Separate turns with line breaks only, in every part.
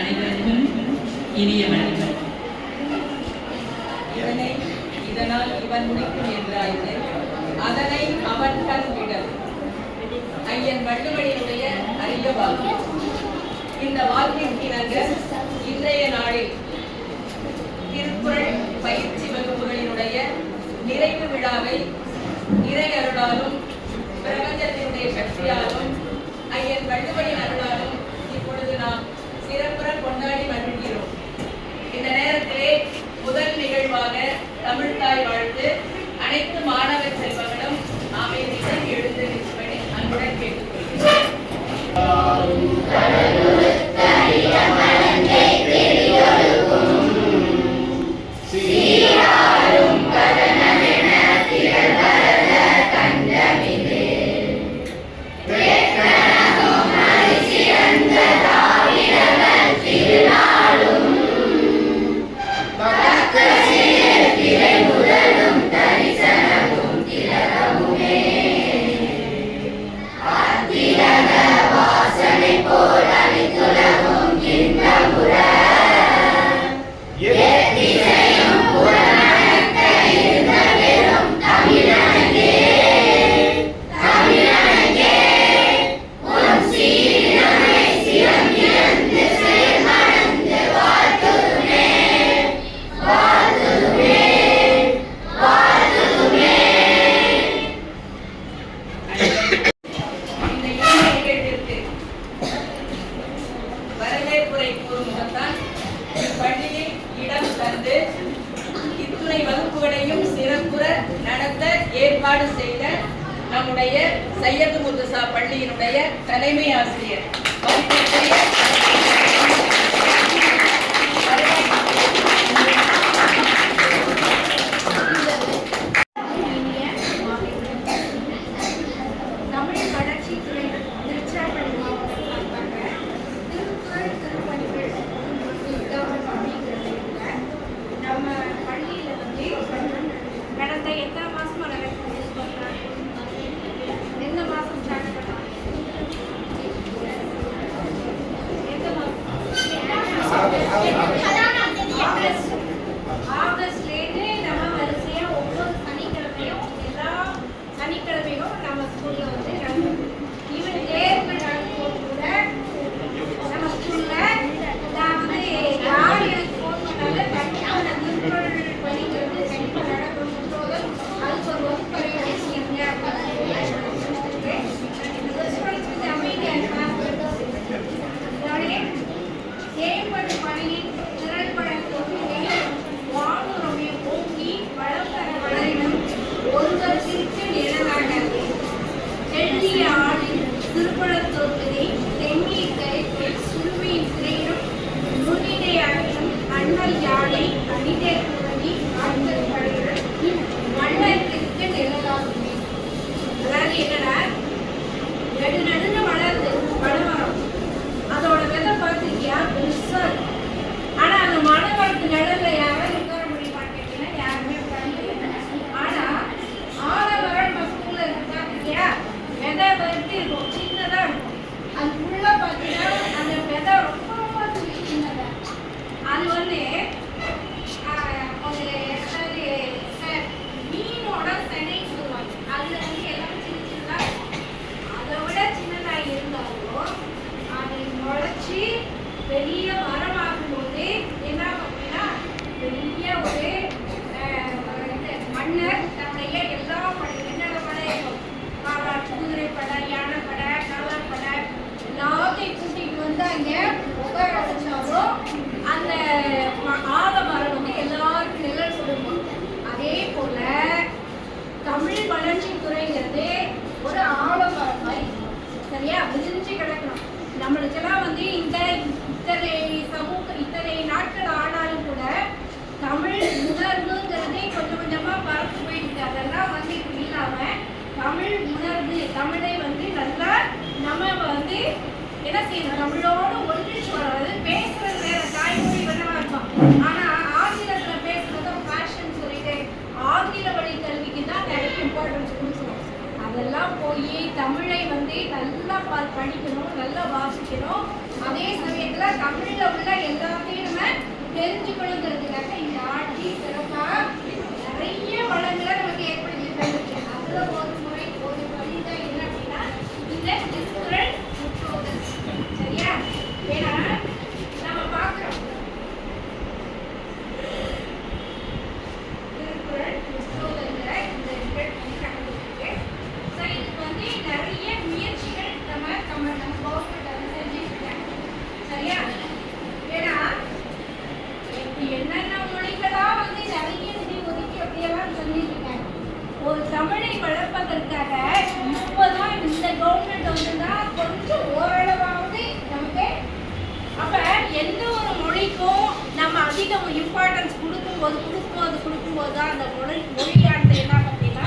அனைவருக்கும் இனிய வணக்கம்.
இதனால் இவன் முடிக்கும் என்றாயிற்று, அதனை அவன் கண் விடல். ஐயன் வள்ளுவனுடைய அரிய வாக்கு. இந்த வாக்கின் இணங்க இன்றைய நாளில் திருக்குறள் பயிற்சி வகுப்புகளினுடைய நிறைவு விழாவை இறை அருளாலும் பிரபஞ்சத்தினுடைய சக்தியாலும் ஐயன் வள்ளுவனின் அருளாலும் இப்பொழுது நாம் சிறப்புற கொண்டாடி மகிழ்கிறோம். இந்த நேரத்திலே முதல் நிகழ்வாக தமிழ்தாய் வாழ்த்து அனைத்து மாணவ செல்வங்களும் அமைதியுடன் எழுந்து நிற்பதை அன்புடன் கேட்டுக்கொள்கிறேன். இத்துணை வகுப்புகளையும் சிறப்புற நடத்த ஏற்பாடு செய்த நம்முடைய சையது முர்தசா பள்ளியினுடைய தலைமை ஆசிரியர்
ஆகஸ்ட்லேருந்து நம்ம வரிசையா ஒவ்வொரு சனிக்கிழமையும் எல்லா சனிக்கிழமையும் நம்ம ஸ்கூல்ல வந்து ஈவன் தேர்வு நடக்கும் கூட நம்ம ஸ்கூல்ல நான் வந்து யார் எனக்கு ஃபோன் பண்ணாலும் கண்டிப்பாக நான் திருக்குறள் படிக்கிறது கண்டிப்பாக நடக்கணும் போதும் அதுக்கு ஒரு வகுப்பறை வச்சுருங்க அப்படின்னு அமைதியாக செயல்படும் பணியின் திறன்பட வானுரமே ஓங்கி வளர்ப்பட வளரினும் ஒருவர் சிரித்து நிழலானது எழுதிய ஆளின் திருப்பழத்தோற்கதை தென்னீர் கரைப்பை சுருமையின் திரையிலும் நுண்ணிடையாற்றும் அண்ணல் யானை அணிதே குழந்தை ஆண்கள் படையுடன் மன்னருக்கு நிழலாகுமே. அதாவது என்னன்னா நெடுநடுன்னு வளருது பனைமரம், அதோட விதை பார்த்துருக்கியா பெருசா. ஆனா அந்த மரத்து நிழல்ல யாரும் உட்கார முடிய மாட்டேங்குன்னா யாருமே உட்கார்ந்து. ஆனா ஆலமரம் ஸ்கூல்ல இருக்கு பார்த்துருக்கியா, விதை வந்து இருக்கும் சின்னதா இருக்கும். அதுக்குள்ள பார்த்தீங்கன்னா அந்த விதை ரொம்ப ரொம்ப சின்னதா. அது வந்து மீனோட சென்னைன்னு சொல்லுவாங்க. அதுல வந்து எல்லாம் சின்ன சின்னதா அதை விட சின்னதா இருந்தாலும் அதை முளைச்சி பெரிய மரமாகும் போது என்ன அப்படின்னா பெரிய ஒரு மன்னர் நம்முடைய எல்லா படை என்னென்ன படை இருக்கும், குதிரை படை, யானை படை, காலார் படை எல்லாத்தையும் கூட்டிட்டு வந்து அங்கே உட்கார வச்சாலும் அந்த ஆலமரம் வந்து எல்லாருக்கும் நிழல் கொடுக்கும். அதே போல தமிழ் வளர்ச்சித்துறைங்கிறது ஒரு ஆலமரம் மாதிரி சரியா விரிஞ்சு கிடக்கணும். நம்மளுக்கெல்லாம் வந்து இத்தனை நாட்கள் ஆனாலும் கூட தமிழ் உணர்வுங்கிறதே கொஞ்சம் கொஞ்சமா பறந்து போயிடுது. அதெல்லாம் வந்து இப்ப இல்லாம தமிழ் உணர்வு, தமிழை வந்து நல்லா நம்ம வந்து என்ன செய்யணும், நம்மளோட ஒன்றிச்சு வர்றது. பேசுறது வேற, தாய்மொழி வேணவா இருக்கும், ஆனா ஆங்கிலத்துல பேசுறதும் ஃபேஷன் சொல்லிட்டு ஆங்கில வழி கல்விக்கு தான் நிறைய இம்பார்ட்டன்ஸ் கொடுக்கணும். அதெல்லாம் போய் தமிழை வந்து நல்லா படிக்கணும், நல்லா வாசிக்கணும். அதே சமயத்துல நல்லா தமிழ்ல உள்ள எல்லாத்தையும் நம்ம தெரிஞ்சுக்கணுங்கிறதுக்காக இந்த ஆட்சி சிறப்பா நிறைய வளங்களை நமக்கு ஏற்படுத்தி தந்துச்சு. அதுல ஒரு முறை ஒரு வழிதான் என்ன அப்படின்னா இந்த திருக்குறள் முற்றோதல். சரியா? ஏன்னா நம்ம பார்க்கிறோம் திருக்குறள் முற்றோதல்ங்கிற இந்த ரிசல்ட் வந்து நடந்துருக்கு. ஸோ இதுக்கு வந்து நிறைய முயற்சிகள் நம்ம கவர்மெண்ட் வந்து செஞ்சுட்டு இருக்காங்க. சரியா? ஏன்னா என்னென்ன மொழிகளா வந்து நிறைய நிதி ஒதுக்கி அப்படியெல்லாம் சொல்லிட்டு இருக்காங்க. ஒரு தமிழை வளர்ப்பதற்காக இப்போதான் இந்த கவர்மெண்ட் வந்துதான் கொஞ்சம் ஓரளவாவது நமக்கு. அப்ப எந்த ஒரு மொழிக்கும் நம்ம அதிகம் இம்பார்ட்டன்ஸ் கொடுக்கும்போது தான் அந்த மொழியானது என்ன அப்படின்னா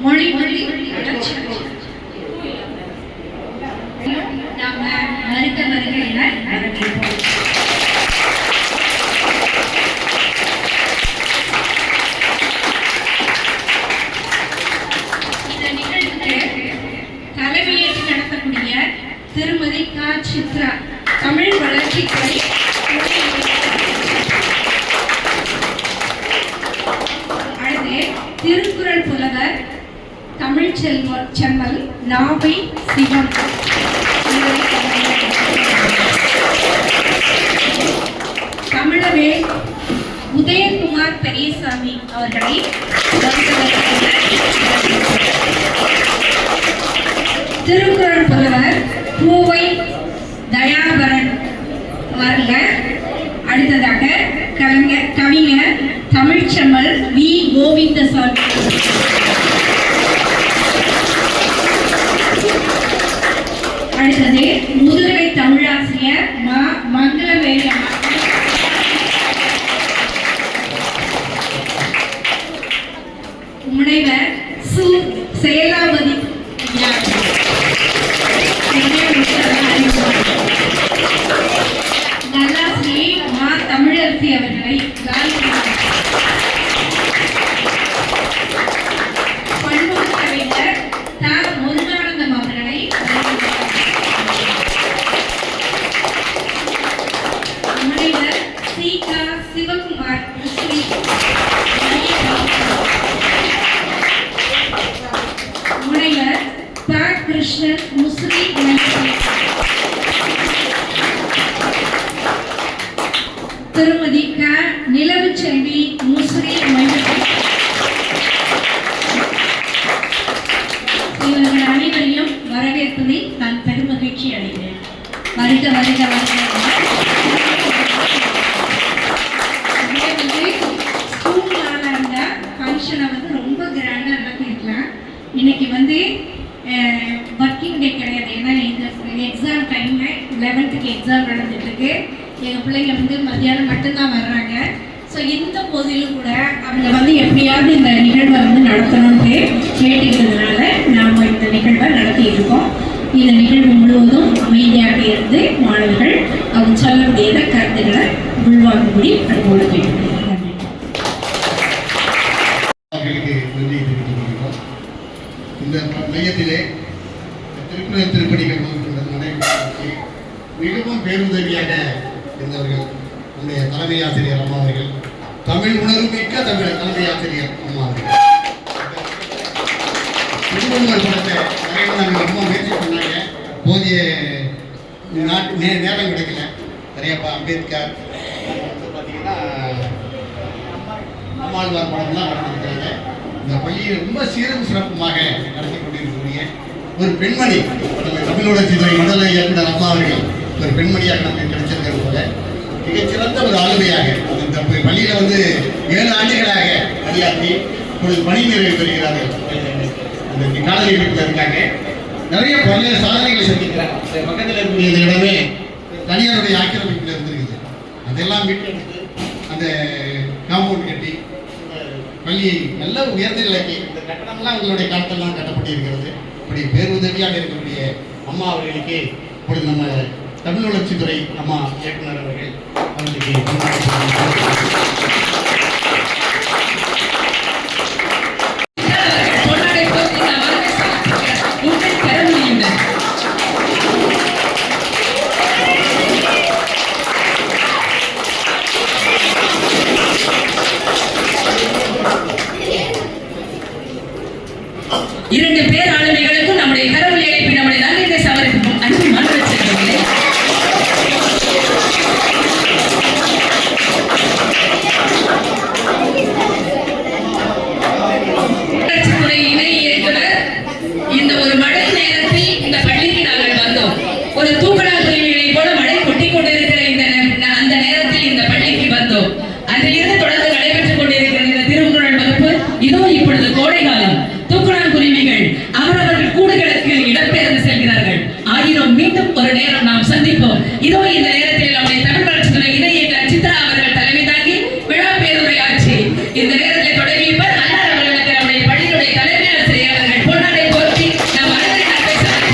மொழி நாம வருக என வரவேற்போம். இந்த நிகழ்வுக்கு தலைமையேற்று நடத்தக்கூடிய திருமதி க. சித்ரா தமிழ் வளர்ச்சித்துறை அடுத்து திருக்குறள் புலவர் தமிழ் செம்மல் நாவை சிவம் தமிழவேல் உதயகுமார் பெரியசாமி அவர்களை திருக்குறள் புலவர் பூவை தயாபரன் அவர்கள். அடுத்ததாக கவிஞர் தமிழ்ச்செம்மல் வி. கோவிந்தசாமி. அடுத்தது முதுகலை தமிழாசிரியர் மங்களவேலி முனைவர் சு. செயலாபதி நல்லாசிரியை மா. தமிழரசி அவர்களை பண்புறு கவிஞர் த. முருகானந்தம் அவர்களை முனைவர் சி. க. சிவகுமார் முனைவர் ப. கிருஷ்ணன் முஸ்லி திருமதி க. நிலவு செல்வி முஸ்லி இவர்கள் அனைவரையும் வரவேற்பதில் நான் பெருமகிழ்ச்சி அடைகிறேன். வருக வருக வருக. ஸ்கூல் நாளாக இருந்தால் ஃபங்க்ஷனை வந்து ரொம்ப கிராண்டாக நடத்திருக்கலாம். இன்னைக்கு வந்து ஒர்க்கிங் டே கிடையாது. ஏன்னா இந்த எக்ஸாம் டைமில் 11th எக்ஸாம் நடந்துட்டுருக்கு. எங்கள் பிள்ளைங்க வந்து மத்தியானம் மட்டும்தான் வர்றாங்க. ஸோ இந்த போதிலும் கூட அவங்க வந்து எப்படியாவது இந்த நிகழ்வை வந்து நடத்தணும்னு கேட்டுக்கிறதுனால நாம் இந்த நிகழ்வை நடத்தியிருக்கோம். இந்த நிகழ்வு முழுவதும் அமைதியாக இருந்து மாணவர்கள் அவங்க சொல்லக்கூடிய கருத்துக்களை உள்வாங்கும்படி அன்போடு கேட்டுக்கிறேன்.
இந்த மையத்திலே திருக்குறள் திருப்பணிகள் நடைபெற்று மிகவும் பேருதவியாக இருந்தவர்கள் நம்முடைய தலைமை ஆசிரியர் அம்மா அவர்கள், தமிழ் உணர்வு மிக்க தலைமை ஆசிரியர் அம்மா அவர்கள். திருவள்ளுவர் படத்தை நாங்கள் ரொம்ப முயற்சி பண்ணாங்க. போதிய நேரம் கிடைக்கல. நிறையப்பா அம்பேத்கர் பார்த்தீங்கன்னா அம்மாழ்வார் படம்லாம் நடந்திருக்கிறாங்க. இந்த பள்ளியை ரொம்ப சீரும் சிறப்புமாக நடத்தி கொண்டிருக்கக்கூடிய ஒரு பெண்மணி, நம்ம தமிழ் வளர்ச்சித்துறை மண்டல இயக்குனர் அம்மா அவர்கள் ஒரு பெண்மணியாக நமக்கு கிடைச்சிருக்கிறது போல மிகச்சிறந்த ஒரு ஆளுமையாக இந்த பள்ளியில் வந்து 7 ஆண்டுகளாக பணியாற்றி இப்பொழுது பணி நிறைவு பெறுகிறார்கள். அந்த காலனி வீட்டில் இருக்காங்க. நிறைய பல்வேறு சாதனைகளை செஞ்சிருக்கிறாங்க. பக்கத்தில் இருக்கக்கூடிய இந்த இடமே தனியாருடைய ஆக்கிரமிப்பில் இருந்திருக்குது. அதெல்லாம் மீட்டெடுத்து அந்த காம்பவுண்ட் கட்டி பள்ளியை நல்ல உயர்ந்த நிலைக்கு இந்த கட்டணம்லாம் அவங்களுடைய காலத்தெல்லாம் கட்டப்பட்டிருக்கிறது. இப்படி பேருதவியாக இருக்கக்கூடிய அம்மா அவர்களுக்கு இப்பொழுது நம்ம தமிழ் வளர்ச்சித்துறை அம்மா இயக்குனர் அவர்கள் அவர்களுக்கு
உங்கள் பெருமையை
2 பேர் ஆளுமைகளுக்கும் நம்முடைய கரவொலி எழுப்பி நம்முடைய நன்றியை சமர்ப்பிப்போம். அன்பு மாணவர்களே, துறை இணை இயக்குனர், இந்த ஒரு மழை நேரத்தில் இந்த பள்ளிக்கு நாங்கள் வந்தோம். ஒரு தூக்கணாங்குருவிகளை போல மழை கொட்டிக் கொண்டிருக்கிற அந்த நேரத்தில் இந்த பள்ளிக்கு வந்தோம். அதிலிருந்து தொடர்ந்து நடைபெற்றுக் கொண்டிருக்கிற இந்த திருக்குறள் வகுப்பு இதோ இப்பொழுது கோடை காலம். தூக்கணாங்குருவிகள் அவரவர்கள் கூடுகளுக்கு இடம்பெயர்ந்து செல்கிறார்கள். ஆயினும் மீண்டும் ஒரு நேரம் நாம் சந்திப்போம். இதோ இந்த நேரத்தில் நம்முடைய தமிழ் வளர்ச்சித்துறை இணை இயக்குனர் சித்ரா அவர்கள் தலைமை தாங்கி விழா பேருரையாற்றி இந்த நேரத்தில் தொடங்கியிருப்பார். அன்னார் அவர்களுக்கு நம்முடைய பள்ளியினுடைய தலைமை ஆசிரியர் அவர்கள் பொன்னாடை போர்த்தி நம் அனைவரின் நன்மை சமர்ப்பிப்பார்.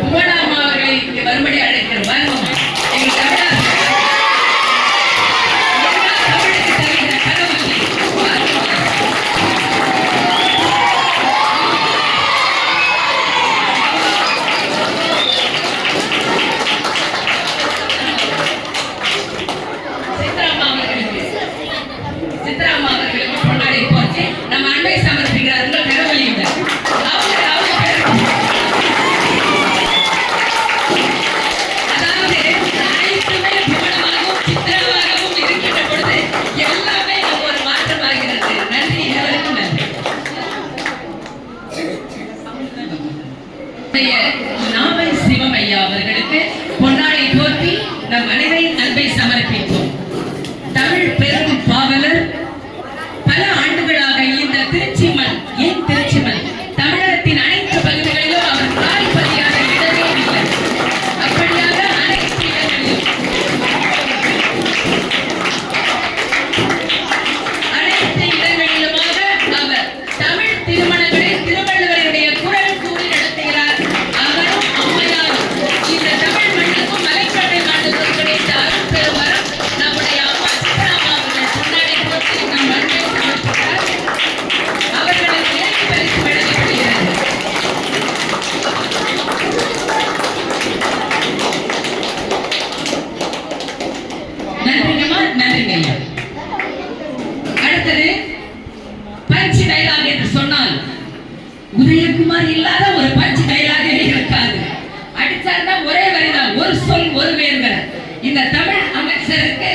புவனாம்மா அவர்களை இங்கே வரும்படி அழைக்கிறோம். வாங்கம்மா. எங்கள் தமிழாசிரியர் தமிழுக்கு தருகிற கனவுகளை வாங்கம்மா. சித்ராம்மா அவர்களுக்கு பொன்னாடை போட்டு நம்ம அன்பை சமர்ப்பிக்கிறார்கள். கனவழியுடன் அதாவது அனைத்துமே புவனமாகவும் சித்திரமாகவும் இருக்கின்ற பொழுது எல்லாமே நம்ம ஒரு மாற்றமாகிறது. நன்றி, எல்லோருக்கும் நன்றி. நாவை சிவமையா அவர்களுக்கு பொன்னாடை போற்றி நம் அனைவரின் அன்பை சமர்ப்பிப்போம். தமிழ் பெரும் பாவலர், பல ஆண்டுகளாக இந்த திருச்சிமண், ஏன் திருச்சிமண், தமிழகத்தின் அனைத்து பகுதிகளிலும் அவர் கால் பதியாத இடமே இல்லை. அப்படியாக அனைத்து இடங்களிலும் அவர் தமிழ் திருமணங்களில் திருவள்ளுவருடைய குரல் கூறி நடத்துகிறார். அவரும் அம்மையாரும் இந்த தமிழ் மண்ணுக்கும் மலைக்கட்டை நாட்டுக்கும் கிடைத்த அருள் பெருவரம் நம்முடைய அம்மா சித்ராம்மா அவர்கள் பொன்னாடை போற்றி நம் அன்பை சமர்ப்பித்தார். அவர்களுக்கு இணைய பரிசு வழங்கப்படுகிறது. நன்றிங்கம்மா, நன்றிங்க. அடுத்தது பஞ்ச் டைலாக் என்று சொன்னால் உதயகுமார் இல்லாத ஒரு பஞ்ச் டைலாக் இருக்காது. அடிச்சார்னா ஒரே வரிதான், ஒரு சொல் ஒரு வேர்கள். இந்த தமிழ் அமைச்சருக்கு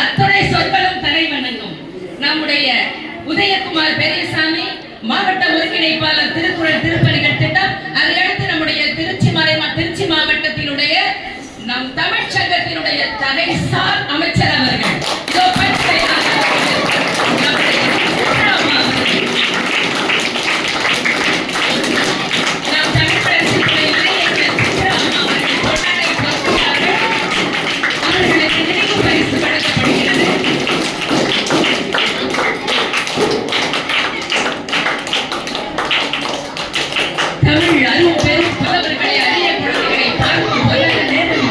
அத்தனை சொற்களும் தலை வணங்கும். நம்முடைய உதயகுமார் பெரியசாமி மாவட்ட ஒருங்கிணைப்பாளர் திருக்குறள் திருப்பணிகள் திட்டம், அதையடுத்து நம்முடைய திருச்சி மாவட்டத்தினுடைய நம் தமிழ் சங்கத்தினுடைய தகைசால் அமைச்சர் அவர்கள். இதோ பஞ்ச் டைலாக் தமிழ் அறிவு பெரும் புலவர்களை அறிய குழந்தைகளை பார்க்கும் நேரம்.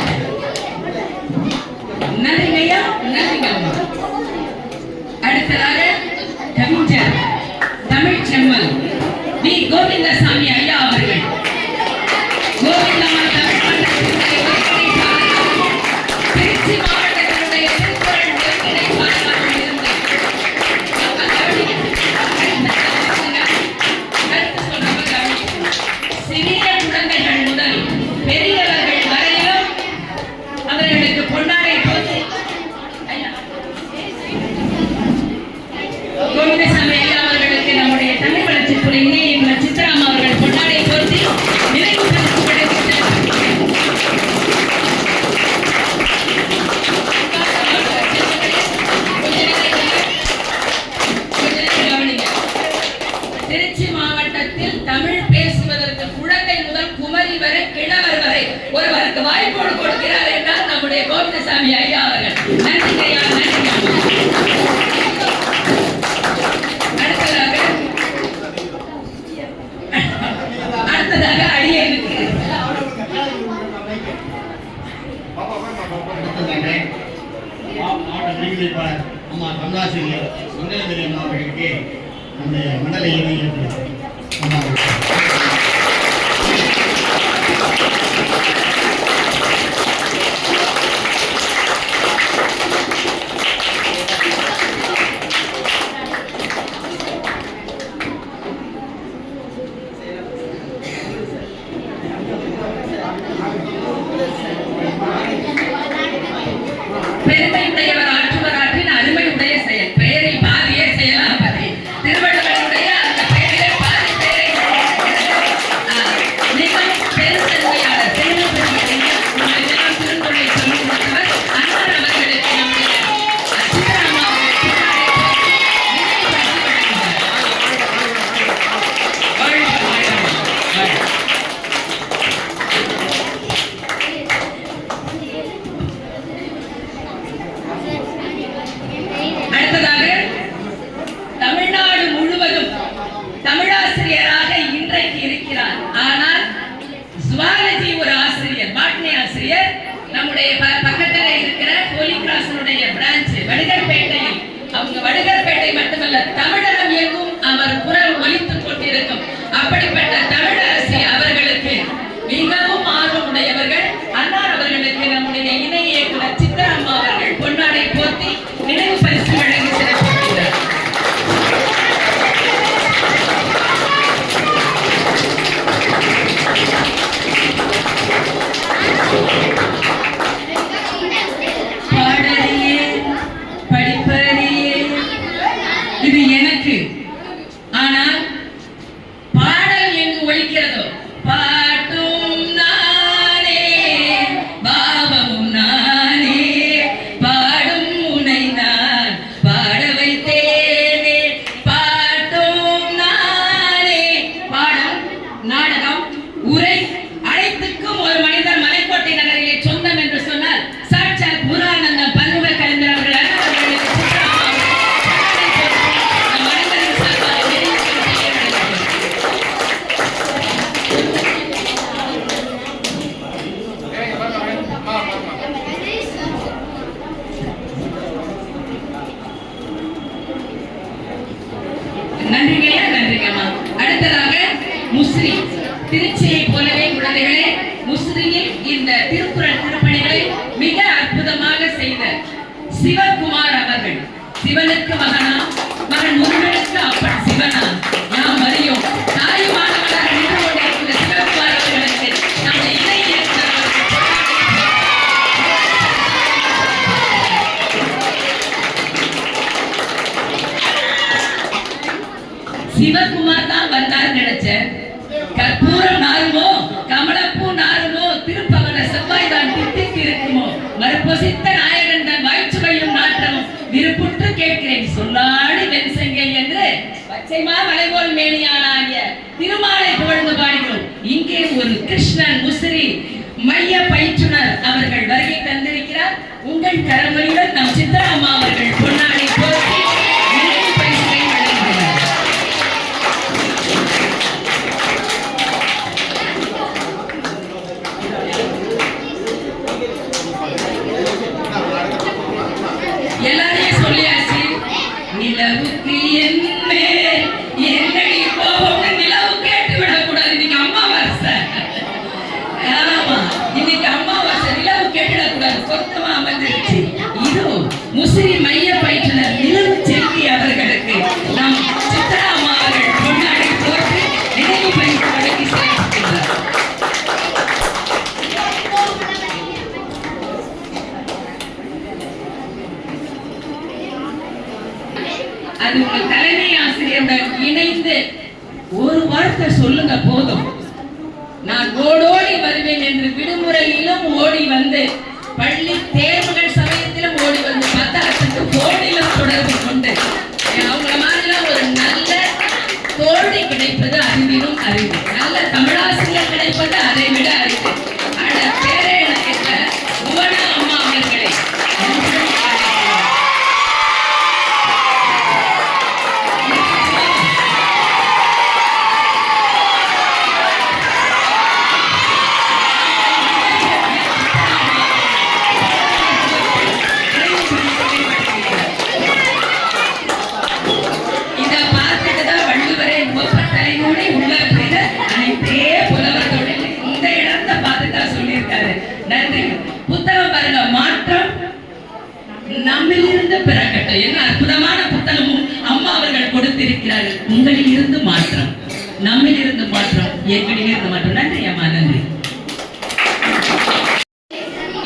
நன்றிங்கய்யா, நன்றிங்கம்மா. அடுத்ததாக கவிஞர் தமிழ் செம்மல் வி கோவிந்தசாமி ஐயா அவர்கள். கோவிந்தம்மா தமிழ் மன்றத்தினுடைய ஒருங்கிணைப்பாளர், திருச்சி மாவட்டத்தினுடைய திருக்குறள் ஒருங்கிணைப்பாளராக இருந்தார். சிறிய குழந்தைகள் முதல் பெரியவர்கள் வரையிலும் அவர்களுக்கு பொன்னாடை போட்டு கோவிந்தசாமி ஐயா அவர்களுக்கு நம்முடைய தமிழ் வளர்ச்சித்துறை இணை இயக்குனர் சித்ராம்மா அவர்கள் பொன்னாடை போட்டு
தமிழாசிரியர் மங்களமேரி அம்மா அவர்களுக்கு நம்முடைய மண்டல இணை இயக்குனர் அம்மா
பெருமையுடையவர் ஆற்றுவர் ஆற்றின் அருமையுடைய செயல் பெயரில் பாதியே செயலாபதி திருவள்ளுவருடைய அந்த பெயரிலே பாதி பெயரை மிகவும் பெருந்தன்மையாளர் பெருமையான திருந்தொழிலை சொல்லிக் கொடுத்தவர் அண்ணன் அவர்களுக்கு நம்முடைய சித்தராமா அடுத்ததாக தமிழ்நாடு முழுவதும் தமிழாசிரியராக இன்றைக்கு இருக்கிறார். ஆனால் ஜுவாலஜி ஒரு ஆசிரியர், பாட்னி ஆசிரியர் நம்முடைய பக்கத்தில் இருக்கிற ஹோலி கிராஸனுடைய பிரான்ச் வடுகர்பேட்டையில். அவங்க வடுகர்பேட்டை மட்டுமல்ல, தமிழகம் எங்கும் அவர் குரல் ஒலித்துக் கொண்டிருக்கும். அப்படிப்பட்ட தமிழரசி அவர்களுக்கு மிகவும் ஆர்வமுடையவர்கள் அன்னார் அவர்களுக்கு நம்முடைய இணை இயக்குனர் சித்தராமா அவர்கள் பொன்னாடை போர்த்தி நினைவு பரிசு வழங்கி சிறப்பிக்கிறார். பாடறியே படிப்பறியே இது எனக்கு. ஆனால் பாடல் எங்கு ஒலிக்கிறதோ பாட்டும் நானே பாவமும் நானே பாடும் உனை நான் பாட வைத்தேனே பாட்டும் நானே. பாடல், நாடகம், உரை அனைத்துக்கும் ஒரு மனிதர் மலைக்கோட்டை நகரிலே சொந்தம் என்று சொன்னால் சாட்சாத் முருகானந்தம் பன்முக கலைஞர் அவர்கள் அவர்களுக்கு சித்தராமா நம் அனைவரின் சார்பாக பெரிய செய்ய வேண்டும். நன்றிங்கய்யா, நன்றிங்கம்மா. அடுத்ததாக முஸ்ரி. திருச்சியை போலவே குழந்தைகளே, முஸ்ரியில் இந்த திருக்குறள் திருப்பணிகளை மிக அற்புதமாக செய்த சிவகுமார் அவர்கள். சிவனுக்கு மகனா, மகன் முருகனுக்கு அப்பன் சிவனா நாம் அறியோம். தாயுமானவராக நின்று கொண்டிருக்கிற சிவகுமார் அவர்களுக்கு நம்முடைய இணை இயக்குனர் சிவகுமார் தான் வந்தார் நினைச்சேன். கற்பூரம் நாருமோ, கமலப்பூ நாருமோ, திருப்பவன செவ்வாய் தான் தித்திக்கு இருக்குமோ, மறுபொசித்த நாயகன் தன் வாய்ச்சுவையும் நாற்றமும் விருப்புற்று கேட்கிறேன் சொல்லாடி வெண்செங்கை என்று பச்சைமா மலைபோல் மேனியானாகிய திருமாலை புகழ்ந்து பாடுகிறோம். இங்கே ஒரு கிருஷ்ணன் முசிறி மைய பயிற்றுனர் அவர்கள் வருகை தந்திருக்கிறார். உங்கள் கரமொழியுடன் நம் சித்தராமா அவர்கள் பொன்னாடை போற்றி நினைவு பரிசுகளை வழங்குகிறார். எல்லாரையும் சொல்லியாச்சு. நிலவுக்கு என்ன என்னடி கோபம்னு நிலவு கேட்டு விடக்கூடாது. இன்னைக்கு அமாவாசை. ஆமா, இன்னைக்கு அமாவாசை. நிலவு கேட்டுடக்கூடாது. பொருத்தமா அமைஞ்சிருச்சு. இது முசிறி மைய பயிற்றுனர் நிலவு செல்வி அவர்களுக்கு நம் சித்தராமா அவர்கள் பொன்னாடை போட்டு நினைவு பரிசு வழங்கி சிறப்பிக்கிறார். அது உங்கள் தலைமை ஆசிரியருடன் இணைந்து ஒரு வார்த்தை சொல்லுங்க போதும். நான் ஓடோடி வருவேன் என்று விடுமுறையிலும் ஓடி வந்து, பள்ளி தேர்வுகள் சமயத்திலும் ஓடி வந்து, பத்தாரத்துக்கு போனிலும் தொடர்பு கொண்டு அவங்கள மாதிரிலாம் ஒரு நல்ல தோழி கிடைப்பது அறிவிலும் அறிவு. நல்ல தமிழாசிரியர் கிடைப்பது அதை விட அறிவு. ஆனா பேரே எனக்கு புவனா அம்மா அவர்களை அதிலிருந்து பிறக்கட்டும். என்ன அற்புதமான புத்தகமும் அம்மா அவர்கள் கொடுத்திருக்கிறார்கள். உங்களில் இருந்து மாற்றம், நம்மில் இருந்து மாற்றம், எங்களில் இருந்து மாற்றம். நன்றி அம்மா, நன்றி.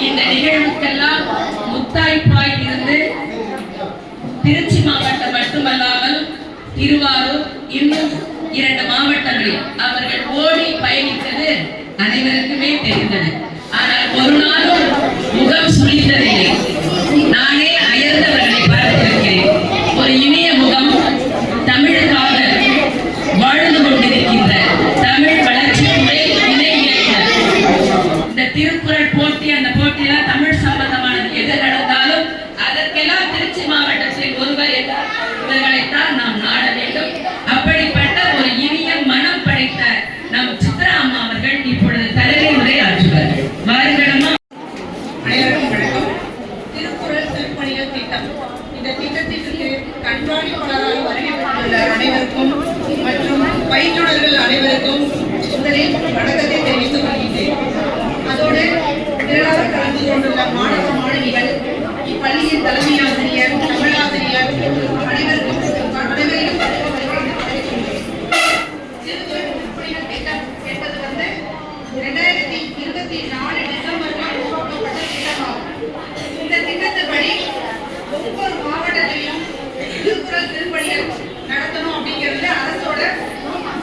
இந்த நிகழ்வுக்கெல்லாம் முத்தாய்ப்பாய் இருந்து திருச்சி மாவட்டம் மட்டுமல்லாமல் திருவாரூர் இன்னும் 2 மாவட்டங்களில் அவர்கள் ஓடி பயணித்தது அனைவருக்குமே தெரிந்தது. ஆனால் ஒரு நாளும் முகம் சுழித்ததில்லை. நானே அயர்ந்தவர்களை பார்த்திருக்கிறேன். ஒரு இனிய முகம், தமிழுக்காக வாழ்ந்து கொண்டிருக்கின்ற தமிழ் வளர்ச்சிக்குள்ளே இணை இயக்குனர். இந்த திருக்குறள் போட்டி, அந்த போட்டியெல்லாம் தமிழ் சம்பந்தமானது. எது நடந்தாலும் அதற்கெல்லாம் திருச்சி மாவட்டத்தில் ஒருவர் என்றால் இவர்களைத்தான் நாம் நாட வேண்டும். அப்படிப்பட்ட ஒரு இனிய மனம் படைத்த நம் சித்ரா அம்மா அவர்கள் இப்பொழுது தலைமை உரை ஆற்றுவார். வாருங்களம்மா.
அனைவருக்கும் வணக்கம். திருக்குறள் திருப்பணிகள் திட்டம், இந்த திட்டத்திற்கு கண்காணிப்பாளராக வருகை பெற்றுள்ள அனைவருக்கும் மற்றும் பயிற்றுனர்கள் அனைவருக்கும் முதலில் வணக்கத்தை தெரிவித்துக் கொள்கின்றேன். அதோடு திரளாக கலந்து கொண்டுள்ள மாணவ மாணவிகள், இப்பள்ளியின் தலைமை ஆசிரியர், தமிழாசிரியர் அனைவரையும் திருக்குறள் திருப்பணிகள் திட்டம் என்பது 2024 டிசம்பரில் உருவாக்கப்பட்ட திட்டமாகும். இந்த திட்டத்தின்படி ஒவ்வொரு மாவட்டத்திலையும் திருக்குறள் திருப்பணிகள் நடத்தணும் அப்படிங்கிறது அரசோட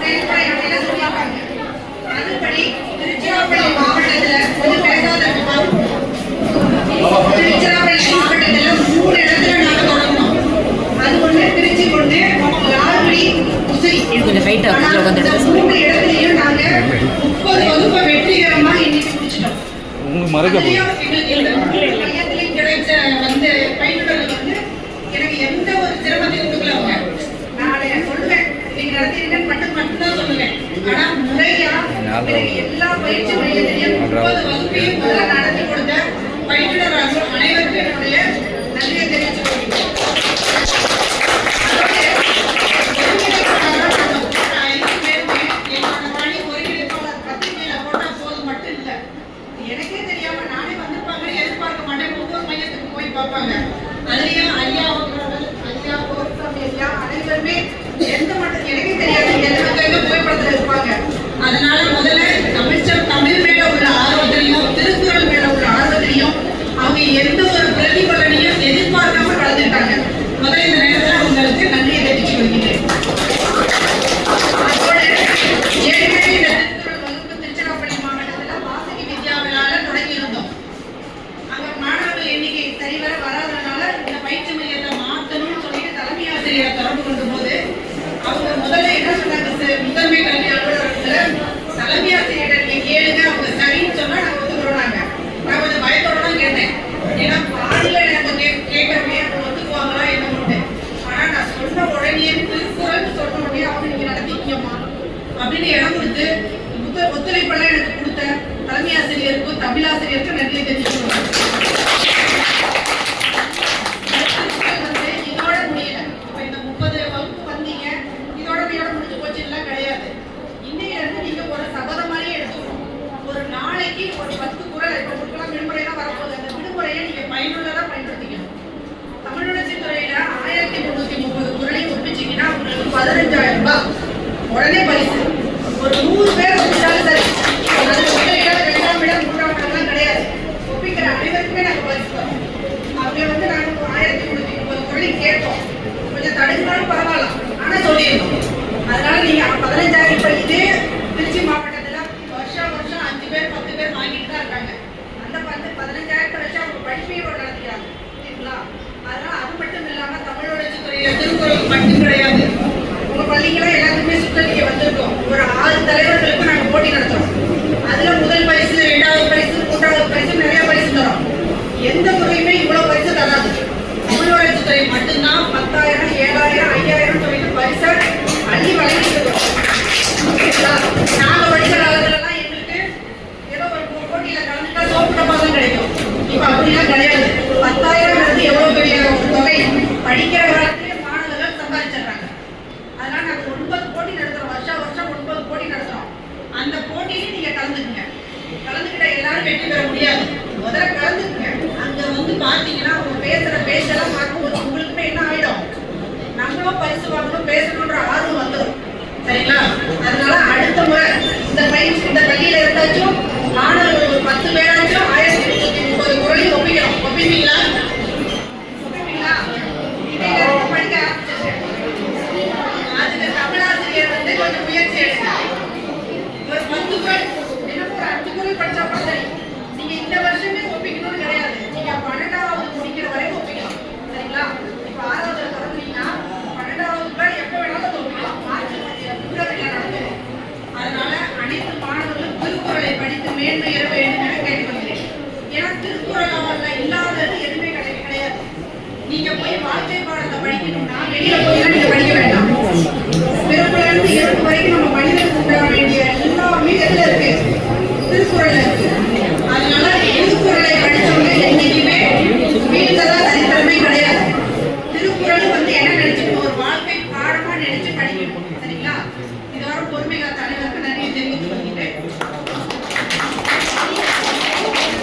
செயல்முறை அப்படின்னு சொல்லியிருக்காங்க. அதுபடி திருச்சிராப்பள்ளி மாவட்டத்தில் கொஞ்சம் பேசாத திருச்சிராப்பள்ளி மாவட்டத்தில் 3 இடத்துல நாங்கள் தொடங்கணும். அது ஒன்று திருச்சி, ஒன்று லால்குடி, உசிரி. இந்த 3 இடத்துலையும் நாங்கள் 30 வகுப்பை வெற்றிகரமாக இன்னைக்கு முடிச்சிட்டோம். மையத்திலையும் கிடைச்ச பயிற்றுனர்கள் எனக்கு எந்த ஒரு சிரமத்தையும் கொடுக்கல. அவங்க நான் சொல்லுவேன், நீங்க நடத்தீங்கன்னு மட்டும்தான் சொல்லுவேன். ஆனா முறையா எனக்கு எல்லா பயிற்சி மையத்திலையும் 30 வகுப்பையும் முதல்ல நடத்தி கொடுத்த பயிற்றுனர் அனைவருக்கும் என்னுடைய நன்றியை தெரிவித்துக் கொள்கிறேன். எனக்கே தெரியாம நானே வந்திருப்பாங்க எதிர்பார்க்க மாட்டேன். ஒவ்வொரு மையத்துக்கு போய் பார்ப்பாங்க. அதுலயும் ஐயா கோவிசாமி ஐயா அனைவருமே எந்த மட்டும் எனக்கே தெரியாது, எங்க புகைப்படத்துல இருப்பாங்க. அதனால முதல்ல தமிழ் மேல உள்ள ஆர்வத்திலையும் திருக்குறள் மேல உள்ள ஆர்வத்திலையும் அவங்க எந்த ஒரு பிரதிபலனையும் எதிர்பார்க்காம கலந்துட்டாங்க. முதல்ல இந்த நேரத்தில் அவங்களுக்கு நன்றியை தெரிவித்துக் கொள்கிறேன். அதோட ஏற்கனவே இந்த திருக்குறள் வகுப்பு திருச்சிராப்பள்ளி மாவட்டத்தில் வாசகி வித்யாவிலால தொடங்கி இருந்தோம். அங்க மாணவர்கள் எண்ணிக்கை சரிவர வராதனால இந்த பயிற்சி மையத்தை மாற்றணும்னு சொல்லிட்டு தலைமை ஆசிரியரை தொடர்பு கொண்ட போது அவங்க முதல்ல என்ன சொன்னாங்க, முதன்மை கல்வி அலுவலகத்துல தலைமை ஆசிரியர் நீங்க கேளுங்க, அவங்க சரின்னு சொன்னா நாங்க ஒத்துக்கிறோம். நான் கொஞ்சம் பயத்தோட தான் கேட்டேன். ஏன்னா பாடல எனக்கு கேட்கறமே அவங்க ஒத்துக்குவாங்களா என்ன. ஆனா நான் சொன்ன உடனே திருக்குறள் சொன்ன உடனே அவங்க நீங்க நடத்திக்கமா அப்படின்னு இடம் கொடுத்து ஒத்துழைப்பெல்லாம் எனக்கு கொடுத்த தலைமை ஆசிரியருக்கும் தமிழாசிரியருக்கும் நன்றியை தெரிவிச்சுக்கணும். இதோட முடியல. இப்ப இந்த 30 வகுப்பு வந்தீங்க, இதோட முடிஞ்சு போச்சு எல்லாம் கிடையாது. இன்னையில இருந்து நீங்க ஒரு சபதம் மாதிரியே எடுத்துக்கணும். ஒரு நாளைக்கு ஒரு 10 குறள், இப்ப உங்களுக்கெல்லாம் விடுமுறை தான் வரப்போகுது, அந்த விடுமுறையை நீங்க பயனுள்ளதா பயன்படுத்திக்கணும். தமிழ் வளர்ச்சித் துறையில 1330 குறளையும் ஒப்பிச்சீங்கன்னா உங்களுக்கு 15,000 ரூபாய் உடனே பரிசு. ஒரு 100 பேர் ஒப்பிச்சாலும் சரி, அது முதல் இடம், 2ஆம் இடம், 3ஆம் இடம்லாம் கிடையாது. ஒப்பிக்கிற அனைவருக்குமே நாங்கள் பரிசு தரோம். அப்படியே நாங்கள் 1330 குறளையும் கேட்போம். கொஞ்சம் தடுக்கினாலும் பரவாயில்ல, ஆனால் சொல்லிடணும். அதனால நீங்க 15,000 இப்ப இதே திருச்சி மாவட்டத்தில் வருஷம் 5 பேர் 10 பேர் வாங்கிட்டு தான் இருக்காங்க. அந்த 15,000 வச்சு அவங்க படிப்பையோட நடத்துகிறாங்க. சரிங்களா? அதனால அது மட்டும் இல்லாம தமிழ் வளர்ச்சித் துறையில திருக்குறள் மட்டும் கிடையாது. உங்க பள்ளிக்கெல்லாம் எல்லாத்துக்குமே சுத்தறிக்கை வந்திருக்கோம். ஒரு 6 தலைவர்களுக்கு நாங்க போட்டி நடத்துறோம். அதுல முதல் பரிசு, 2வது பரிசு, 3வது பரிசு, நிறைய பரிசு தரோம். எந்த துறையுமே இவ்வளவு பரிசு தராது. தமிழ் வளர்ச்சித் துறை மட்டும்தான் 10,000, 7,000, 5,000 சொல்லிட்டு பரிசை அள்ளி வழங்கிட்டு இருக்கோம். நாங்க படிக்கிற காலத்துலலாம் எங்களுக்கு ஏதோ ஒரு போட்டியில கலந்துட்டா சோப்பு டப்பா தான் கிடைக்கும். இப்ப அப்படிலாம் கிடையாது. 10,000 எவ்வளவு பெரிய ஒரு தொகை. படிக்கிற காலத்திலே மாணவர்கள் சம்பாதிச்சிடுறாங்க. அதனால நாங்க 9 போட்டி நடத்துறோம். வருஷம் 9 போட்டி நடத்துறோம். அந்த போட்டியில நீங்க கலந்துக்குங்க. கலந்துக்கிட்ட எல்லாரும் வெற்றி பெற முடியாது. முதல்ல கலந்துக்குங்க. அங்க வந்து பார்த்தீங்கன்னா அவங்க பேசுகிற பேச்செல்லாம் பார்க்கும்போது உங்களுக்குமே என்ன ஆகிடும், நம்மளும் பரிசு வாங்கணும் பேசணுன்ற ஆர்வம் வந்துடும். சரிங்களா? அதனால அடுத்த முறை இந்த பள்ளியில இருந்தாச்சும் மாணவர்கள் ஒரு 10 பேராச்சும் 1330 குரலையும் ஒப்பிக்கணும். ஒப்பிப்பீங்களா? ஒப்பிப்பீங்களா? இதே நேரத்தில் படிக்க ஆரம்பிச்சிருக்கேன். அதுக்கு தமிழாசிரியர் வந்து கொஞ்சம் முயற்சி எடுங்க. ஒரு 10 குரல், இன்னும் ஒரு 5 குரல் படிச்சா கூட சரி. நீங்க இந்த வருஷமே ஒப்பிக்கணும்னு கிடையாது. நீங்க 12வது முடிக்கிற வரைக்கும் ஒப்பிக்கலாம். சரிங்களா? இப்போ 6வது தொடங்குனீங்கன்னா 12வது குரல் எப்போ வேணாலும் ஒப்பிக்கலாம். மார்ச் பிப்ரவரியில நடக்கும். அதனால அனைத்து மாணவர்களும் திருக்குறளை படித்து மேன்மை பெற வேண்டும் என கேட்டுக்கொள்கிறேன். ஏன்னா திருக்குறள் இல்லாதது எதுவுமே கிடையாது. நீங்க போய் வாழ்க்கை பாடத்தை படிக்கணும்னா வெளியில போய் நீங்க படிக்க வேண்டாம். பிறப்புல இருந்து இறப்பு வரைக்கும் நம்ம மனிதனுக்கு உண்டாக வேண்டிய எல்லாமே எதுல இருக்கு? திருக்குறள்ல இருக்கு. அதனால திருக்குறளை படிச்சவங்க என்னைக்குமே வீழ்ந்ததா சரித்திரமே கிடையாது. திருக்குறள் வந்து என்ன நினைச்சுக்கணும், ஒரு வாழ்க்கை பாடமா நினைச்சு படிக்கணும். சரிங்களா? இதோட பொறுமையாக தலைவருக்கு நன்றி தெரிவித்துக் கொள்கிறேன்.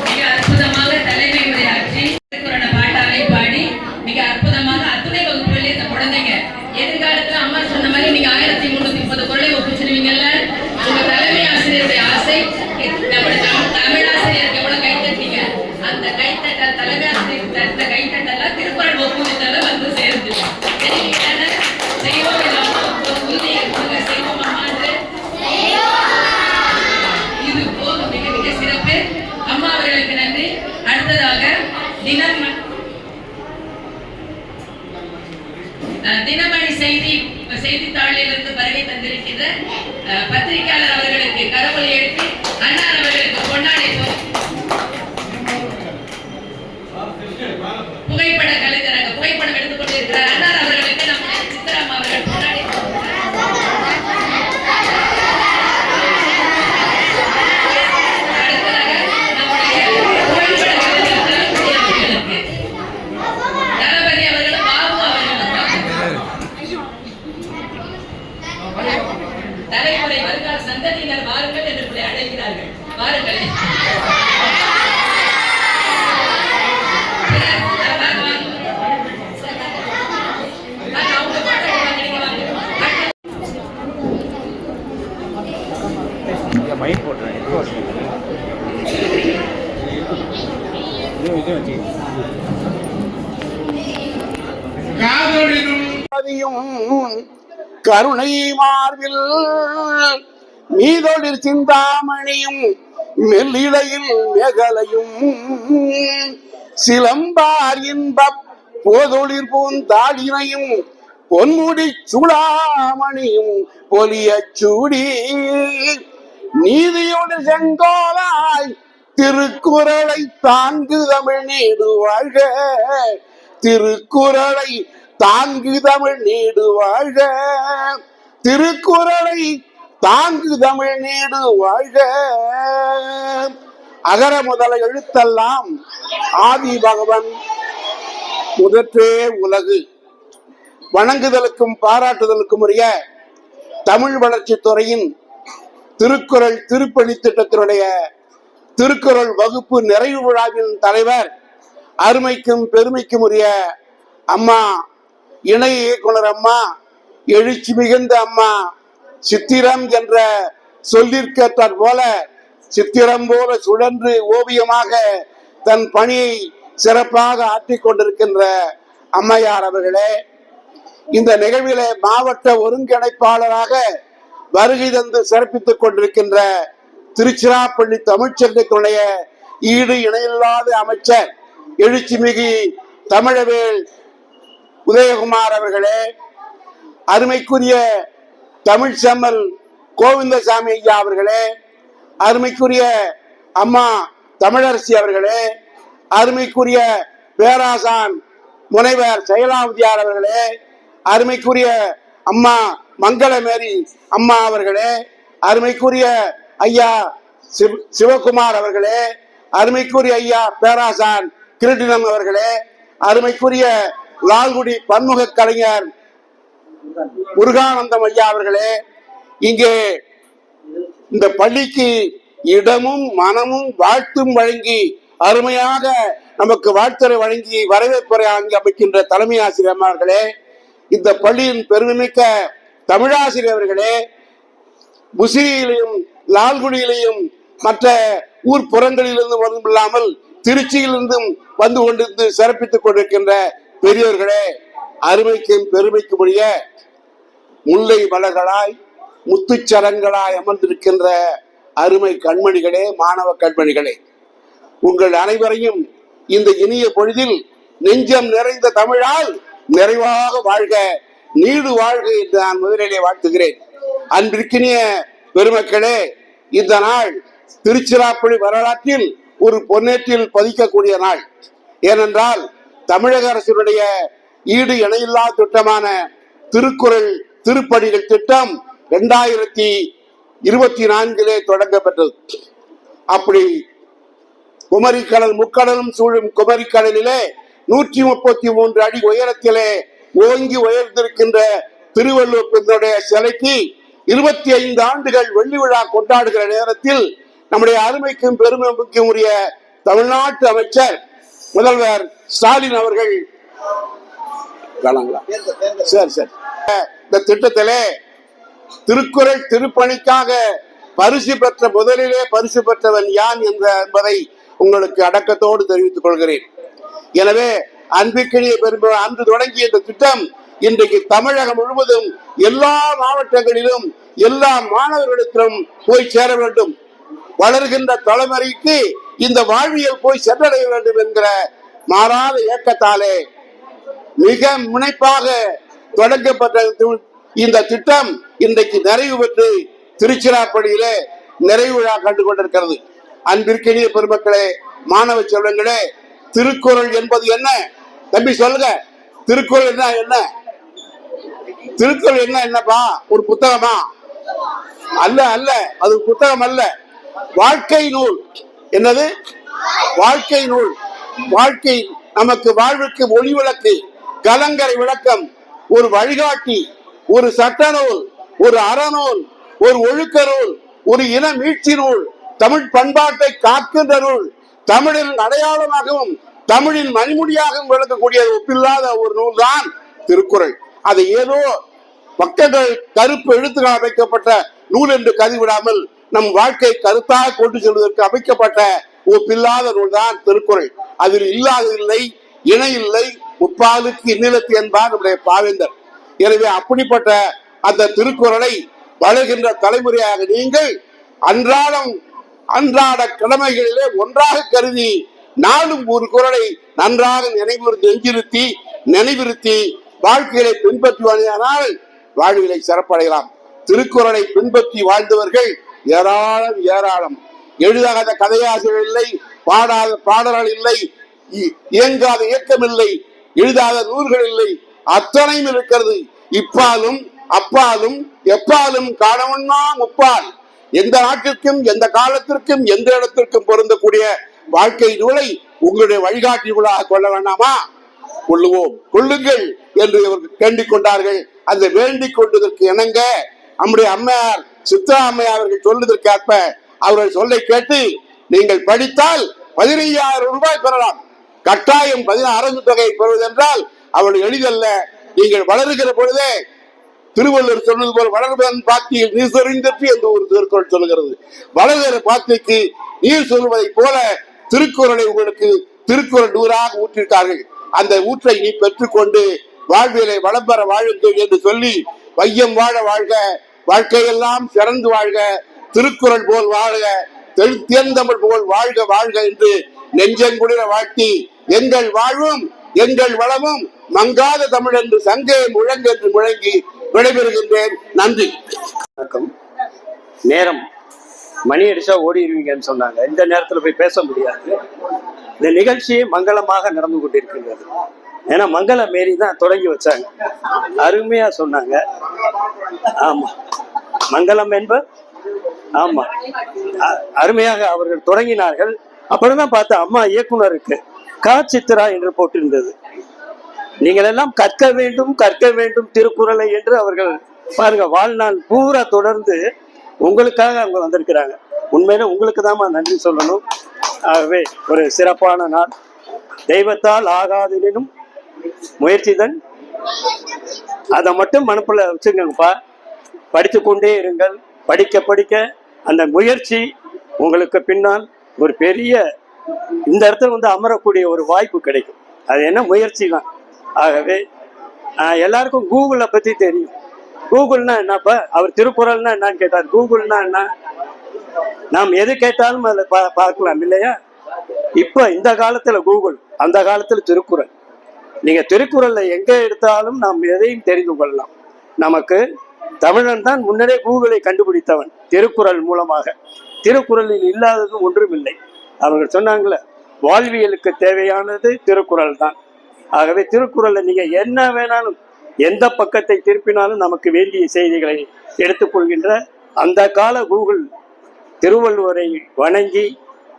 மிக அற்புதமாக தலைமை உரையாற்றி திருக்குறளை பாட்டாலை பாடி மிக அற்புதமாக அத்துணை வகுப்புகளில் இந்த குழந்தைங்க எதிர்காலத்துல அம்மா சொன்ன மாதிரி நீங்க 1330 குரலை ஒப்பிச்சிருவீங்கல்ல. உங்க தலைமை ஆசிரியருடைய ஆசை நம்முடைய தமிழாசிரியருக்கு எவ்வளவு கைத்தட்டீங்க, அந்த கைத்தட்டல் தலைமை ஆசிரியருக்கு தட்ட கைத்தட்டெல்லாம் திருக்குறள் ஒப்புதல வந்து சேருது. செய்வோம் உறுதி ஏற்படுங்க, செய்வோம் அம்மான்று. இது போதும், மிக மிக சிறப்பு. அம்மா அவர்களுக்கு நன்றி. அடுத்ததாக தினமணி செய்தித்தாளிலிருந்து வருகை தந்திருக்கின்ற பத்திரிகையாளர் அவர்களுக்கு கரவொலி எழுப்பி அண்ணார் அவர்களுக்கு கொண்டாடி புகைப்பட கலைஞராக புகைப்படம் எடுத்துக் கொண்டிருக்கிறார் அண்ணார் அவர்களுக்கு நம்முடைய சித்ராமா அவர்கள் கொண்டாடி தலைமுறை வருங்கால சந்ததியினர் வாருங்கள் என்று அழைக்கிறார்கள். வாருங்கள்.
மைக் போட்டுறேன்.
கருணை மார்பில் மீதொழிற் சிந்தாமணியும் மெல்லிடையில் மேகலையும் சிலம்பார் இன்பப் போதொழிற் பூந்தாளினையும் பொன்முடி சூடாமணியும் பொலியச் சூடி நீதியோடு செங்கோலாய் திருக்குறளை தாங்கு தமிழ் நீடு வாழ்க. திருக்குறளை தாங்கு தமிழ் நீடு வாழ்க. திருக்குறளை தாங்கு தமிழ் நீடு வாழ்க. அகர முதல எழுத்தெல்லாம் ஆதி பகவன் முதற்றே உலகு. வணங்குதலுக்கும் பாராட்டுதலுக்கும் உரிய தமிழ் வளர்ச்சி துறையின் திருக்குறள் திருப்பணி திட்டத்தினுடைய திருக்குறள் வகுப்பு நிறைவு விழாவின் தலைவர், அருமைக்கும் பெருமைக்கும் உரிய அம்மா இணை இயக்குனர் அம்மா, எழுச்சி மிகுந்த அம்மா, சித்திரம் என்ற சொல்லிற்கேற்றாற் போல சித்திரம் போல சுழன்று ஓவியமாக தன் பணியை சிறப்பாக ஆற்றிக் கொண்டிருக்கின்ற அம்மையார் அவர்களே, இந்த நிகழ்விலே மாவட்ட ஒருங்கிணைப்பாளராக வருகை தந்து சிறப்பித்துக் கொண்டிருக்கின்ற திருச்சிராப்பள்ளி தமிழ்ச்சங்கத்தினுடைய ஈடு இணையில்லாத அமைச்சர் எழுச்சிமிகு தமிழவேல் உதயகுமார் அவர்களே, அருமைக்குரிய தமிழ் செம்மல் கோவிந்தசாமி ஐயா அவர்களே, அருமைக்குரிய அம்மா தமிழரசி அவர்களே, அருமைக்குரிய பேராசான் முனைவர் செயலாவதியார் அவர்களே, அருமைக்குரிய அம்மா மங்களமேரி அம்மா அவர்களே, அருமைக்குரிய ஐயா சிவகுமார் அவர்களே, அருமைக்குரிய ஐயா பேராசான் கிருட்டினம் அவர்களே, அருமைக்குரிய லால்குடி பன்முக கலைஞர் முருகானந்தம் ஐயா அவர்களே, இங்கே இந்த பள்ளிக்கு இடமும் மனமும் வாழ்த்தும் வழங்கி அருமையாக நமக்கு வாழ்த்துறை வழங்கி வரவேற்புரை வாங்கி அமைக்கின்ற தலைமை ஆசிரியர் அம்மார்களே, இந்த பள்ளியின் பெருமைமிக்க தமிழாசிரியர் அவர்களே, முசிறியிலையும் லால்குடியிலையும் மற்ற ஊர் புறங்களிலிருந்து மட்டுமில்லாமல் திருச்சியிலிருந்தும் வந்து கொண்டிருந்து சிறப்பித்துக் கொண்டிருக்கின்ற பெரியோர்களே, அருமைக்கும் பெருமைக்கும் உரிய முல்லை மலர்களாய் முத்துச்சரங்களாய் அமர்ந்திருக்கின்ற அருமை கண்மணிகளே, மாணவ கண்மணிகளே, உங்கள் அனைவரையும் இந்த இனிய பொழுதில் நெஞ்சம் நிறைந்த தமிழால் நிறைவாக வாழ்க, நீடு வாழ்க என்று நான் முதலிலே வாழ்த்துகிறேன். அன்பிற்கினிய பெருமக்களே, இந்த நாள் திருச்சிராப்பள்ளி வரலாற்றில் ஒரு பொன்னேற்றில் பதிக்கக்கூடிய நாள். ஏனென்றால் தமிழக அரசினுடைய ஈடு இணையில்லா திட்டமான திருக்குறள் திருப்பணிகள் திட்டம் 2024 தொடங்கப்பட்டது. அப்படி குமரிக்கடல் முக்கடலும் சூழும் குமரிக்கடலிலே 133 அடி உயரத்திலே ஓங்கி உயர்ந்திருக்கின்ற திருவள்ளுவருடைய சிலைக்கு 25 ஆண்டுகள் வெள்ளி விழா கொண்டாடுகிற நேரத்தில் நம்முடைய அருமைக்கும் பெருமைக்கும் உரிய தமிழ்நாட்டு அமைச்சர் முதல்வர் ஸ்டாலின் அவர்கள் இந்த திட்டத்திலே திருக்குறள் திருப்பணிக்காக பரிசு பெற்ற முதலிலே பரிசு பெற்றவன் யான் என்பதை உங்களுக்கு அடக்கத்தோடு தெரிவித்துக் கொள்கிறேன். எனவே அன்பிற்கினிய பெருமை அன்று தொடங்கிய இந்த திட்டம் இன்றைக்கு தமிழகம் முழுவதும் எல்லா மாவட்டங்களிலும் எல்லா மாணவர்களுக்கும் போய் சேர வேண்டும். வளர்கின்ற தலைமுறைக்கு இந்த வாழ்வியல் போய் சென்றடைய வேண்டும் என்கிற மாறாத இயக்கத்தாலே மிக முனைப்பாக தொடங்கப்பட்ட இந்த திட்டம் இன்றைக்கு நிறைவு பெற்று திருச்சிராப்பள்ளியிலே நிறைவு விழா கண்டு கொண்டிருக்கிறது. அன்பிற்கினிய பெருமக்களே, மாணவ செல்வங்களே, திருக்குறள் என்பது என்ன? தம்பி சொல்லுங்க, திருக்குறள் என்ன? திருக்குறள் என்னப்பா? ஒரு புத்தகமா? அல்ல, அது புத்தகம் அல்ல, வாழ்க்கை நூல். என்னது? வாழ்க்கை நூல். வாழ்க்கை நமக்கு வாழ்வுக்கு ஒளி விளக்கு, கலங்கரை விளக்கம், ஒரு வழிகாட்டி, ஒரு சட்ட நூல், ஒரு அறநூல், ஒரு ஒழுக்க நூல், ஒரு இன மீட்சி நூல், தமிழ் பண்பாட்டை காக்கின்ற நூல், தமிழின் அடையாளமாகவும் தமிழின் மணிமுடியாகவும் விளக்கக்கூடிய ஒப்பில்லாத ஒரு நூல் தான் திருக்குறள். அதை ஏதோ பக்கங்கள் கருப்பு எழுத்துக்கள் அமைக்கப்பட்ட நூல் என்று கருதிவிடாமல் நம் வாழ்க்கை கருத்தாக கொண்டு செல்வதற்கு அமைக்கப்பட்ட ஒப்பில்லாத நூல் தான் திருக்குறள். அதில் இல்லாததில்லை, இணை இல்லை, முப்பாலுக்கு இன்னிலத்து என்பார் நம்முடைய பாவேந்தர். எனவே அப்படிப்பட்ட அந்த திருக்குறளை வளர்கின்ற தலைமுறையாக நீங்கள் அன்றாட கடமைகளிலே ஒன்றாக கருதி நாளும் ஒரு குறளை நன்றாக நினைவிருத்தி வாழ்க்கையை பின்பற்றுவானால் வாழ்விலை சிறப்படையலாம். திருக்குறளை பின்பற்றி வாழ்ந்தவர்கள் ஏராளம். எழுதாத கதையாசிரியர் இல்லை, பாடாத பாடல்கள் இல்லை, இயங்காத இயக்கம் இல்லை, எழுதாத நூல்கள் இல்லை, அத்தனையும் இருக்கிறது. இப்பாலும் அப்பாலும் எப்பாலும் காணவன்னா முப்பால். எந்த நாட்டிற்கும் எந்த காலத்திற்கும் எந்த இடத்திற்கும் பொருந்தக்கூடிய வாழ்க்கை நூலை உங்களுடைய வழிகாட்டிகளாக கொள்ள வேண்டாமா? கொள்ளுங்கள் என்று வேண்டிக் கொண்டார்கள். அந்த வேண்டிக் கொண்டதற்கு இணங்க நம்முடைய அம்மையார் சித்ரா அம்மையார் அவர்கள் சொல்வதற்கு ஏற்ப அவர்கள் சொல்லை கேட்டு நீங்கள் படித்தால் 15,000 ரூபாய் பெறலாம். கட்டாயம் 16 தொகை பெறுவதென்றால் அவள் எளிதல்ல. நீங்கள் வளருகிற பொழுதே திருவள்ளுவர் சொன்னது போல வளர்வதன் பாத்தியில் நீர் சொரிந்தற்று என்று ஒரு திருக்குறள் சொல்லுகிறது. வளர்கிற பாத்திக்கு நீர் சொல்வதை போல திருக்குறளை உங்களுக்கு திருக்குறள் நூறாக ஊற்றிருக்கார்கள். அந்த ஊற்றை நீ பெற்றுக்கொண்டு வாழ்வியலை வளம் பெற வாழுங்கள் என்று சொல்லி வையம் வாழ வாழ்க, வாழ்க்கையெல்லாம் சிறந்து வாழ்க, திருக்குறள் போல் வாழ்க, தேர்ந்தமிழ் போல் வாழ்க என்று நெஞ்சங்குளிர வாழ்த்தி எங்கள் வாழ்வும் எங்கள் வளமும் மங்காத தமிழ் என்று சங்கே முழங்கு என்று முழங்கி விடைபெறுகின்றேன். நன்றி.
வணக்கம். நேரம் மணி அடிச்சா ஓடிடுவீங்கன்னு சொன்னாங்க. இந்த நேரத்தில் போய் பேச முடியாது. இந்த நிகழ்ச்சி மங்களமாக நடந்து கொண்டிருக்கின்றது. ஏன்னா மங்கள மேரி தான் தொடங்கி வச்சாங்க. அருமையா சொன்னாங்க. ஆமா, மங்களம் என்ப ஆமா, அருமையாக அவர்கள் தொடங்கினார்கள். அப்புறம் தான் பார்த்த அம்மா இயக்குனருக்கு சித்ரா என்று போட்டிருந்தது. நீங்கள் எல்லாம் கற்க வேண்டும் திருக்குறளை என்று அவர்கள் பாருங்க வாழ்நாள் பூரா தொடர்ந்து உங்களுக்காக அவங்க வந்திருக்கிறாங்க. உண்மையில உங்களுக்கு தான் நன்றி சொல்லணும். ஆகவே ஒரு சிறப்பான நாள். தெய்வத்தால் ஆகாதெனினும் முயற்சிதான். அதை மட்டும் மனப்புல வச்சுக்கோங்கப்பா. படித்து கொண்டே இருங்கள். படிக்க படிக்க அந்த முயற்சி உங்களுக்கு பின்னால் ஒரு பெரிய இந்த இடத்துல வந்து அமரக்கூடிய ஒரு வாய்ப்பு கிடைக்கும். அது என்ன முயற்சி தான். ஆகவே எல்லாருக்கும் கூகுளை பற்றி தெரியும். கூகுள்னா என்னப்பா? அவர் திருக்குறள்னா என்னன்னு கேட்டார். கூகுள்னா என்ன? நாம் எது கேட்டாலும் அதில் பார்க்கலாம் இல்லையா? இப்போ இந்த காலத்தில் கூகுள், அந்த காலத்தில் திருக்குறள். நீங்கள் திருக்குறளில் எங்கே எடுத்தாலும் நாம் எதையும் தெரிந்து கொள்ளலாம். நமக்கு தமிழன் தான் முன்னரே கூகுளை கண்டுபிடித்தவன் திருக்குறள் மூலமாக. திருக்குறளில் இல்லாதது ஒன்றும் இல்லை. அவர்கள் சொன்னாங்களே, வாழ்வியலுக்கு தேவையானது திருக்குறள் தான். ஆகவே திருக்குறளை நீங்கள் என்ன வேணாலும் எந்த பக்கத்தை திருப்பினாலும் நமக்கு வேண்டிய செய்திகளை எடுத்துக்கொள்கின்ற அந்த கால கூகுள் திருவள்ளுவரை வணங்கி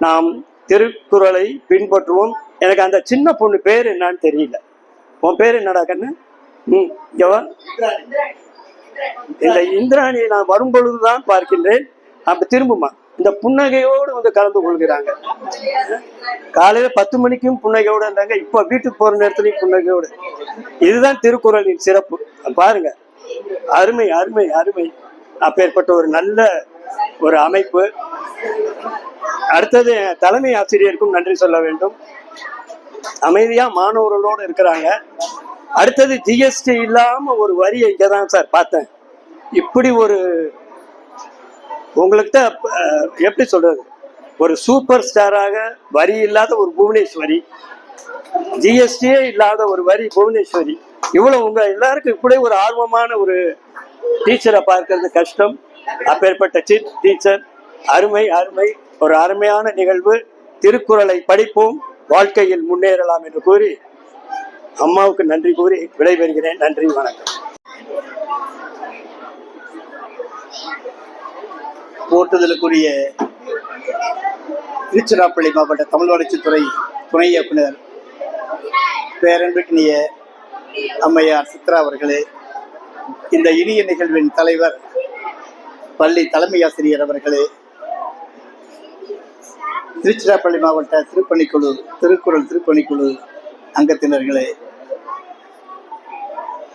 நாம் திருக்குறளை பின்பற்றுவோம். எனக்கு அந்த சின்ன பொண்ணு பேர் என்னன்னு தெரியல. உன் பேர் என்னடா கண்ணு? இங்கவா. இந்த இந்திராணியை நான் வரும்பொழுதுதான் பார்க்கின்றேன். அப்ப திரும்புமா இந்த புன்னகையோடு வந்து கலந்து கொள்கிறாங்க. காலையில 10 மணிக்கும் புன்னகையோடு இருந்தாங்க. இப்ப வீட்டுக்கு போற நேரத்துலயும் புன்னகையோடு. இதுதான் திருக்குறளின் சிறப்பு. பாருங்க, அருமை அருமை அருமை. அப்பேற்பட்ட ஒரு நல்ல ஒரு அமைப்பு. அடுத்தது தலைமை ஆசிரியருக்கும் நன்றி சொல்ல வேண்டும். அமைதியா மாணவர்களோடு இருக்கிறாங்க. அடுத்தது ஜிஎஸ்டி இல்லாம ஒரு வரியை இங்கதான் சார் பார்த்தேன். இப்படி ஒரு உங்களுக்கு தான் எப்படி சொல்றது, ஒரு சூப்பர் ஸ்டாராக வரி இல்லாத ஒரு புவனேஸ்வரி, ஜிஎஸ்டியே இல்லாத ஒரு வரி புவனேஸ்வரி. இவ்வளவு உங்க எல்லாருக்கும் இப்படி ஒரு ஆர்வமான ஒரு டீச்சரை பார்க்கறது கஷ்டம். அப்பேற்பட்ட டீச்சர் அருமை அருமை. ஒரு அருமையான நிகழ்வு. திருக்குறளை படிப்போம், வாழ்க்கையில் முன்னேறலாம் என்று கூறி அம்மாவுக்கு நன்றி கூறி விடைபெறுகிறேன். நன்றி, வணக்கம்.
போற்றுதலுக்குரிய திருச்சிராப்பள்ளி மாவட்ட தமிழ் வளர்ச்சித்துறை துணை இயக்குனர் பேரன்பிற்கினிய அம்மையார் சித்ரா அவர்களே, இந்த இனிய நிகழ்வின் தலைவர் பள்ளி தலைமை ஆசிரியர் அவர்களே, திருச்சிராப்பள்ளி மாவட்ட திருப்பணிக்குழு திருக்குறள் திருப்பணிக்குழு அங்கத்தினர்களே,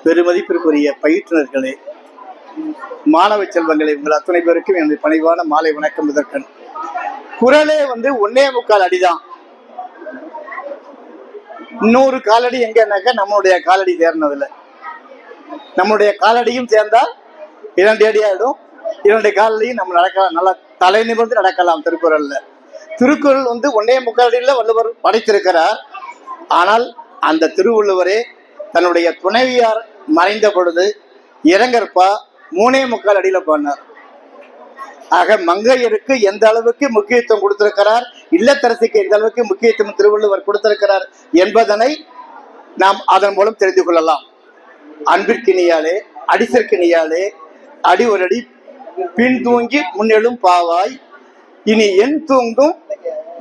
பெருமதிப்பிற்குரிய பயிற்றுனர்களே, மாணவ செல்வங்களை, உங்கள் அத்தனை பேருக்கும் எனது பணிவான மாலை வணக்கம். இதற்கன் குறளே 1.25 அடிதான். இன்னொரு காலடி எங்கன்னாக்க நம்மளுடைய காலடி சேர்ந்ததில்லை. நம்மளுடைய காலடியும் சேர்ந்தால் 2 அடி ஆயிடும். 2 காலடியும் நம்ம நடக்கலாம், நல்லா தலை நிமிர்ந்து நடக்கலாம். திருக்குறள்ல திருக்குறள் 1.25 அடியில் வள்ளுவர் படைத்திருக்கிறார். ஆனால் அந்த திருவள்ளுவரே தன்னுடைய துணைவியார் மறைந்த பொழுது இரங்கற்பா 3.25 அடியில பண்ணார். ஆக மங்கையருக்கு எந்த அளவுக்கு முக்கியத்துவம் கொடுத்திருக்கிறார், இல்லத்தரசிக்கு எந்த அளவுக்கு முக்கியத்துவம் திருவள்ளுவர் கொடுத்திருக்கிறார் என்பதனை நாம் அதன் மூலம் தெரிந்து கொள்ளலாம். அன்பிற்கினியாலே அடிசற்கினியாலே அடி ஒரு அடி பின் தூங்கி முன்னெழும் பாவாய், இனி என் தூங்கும்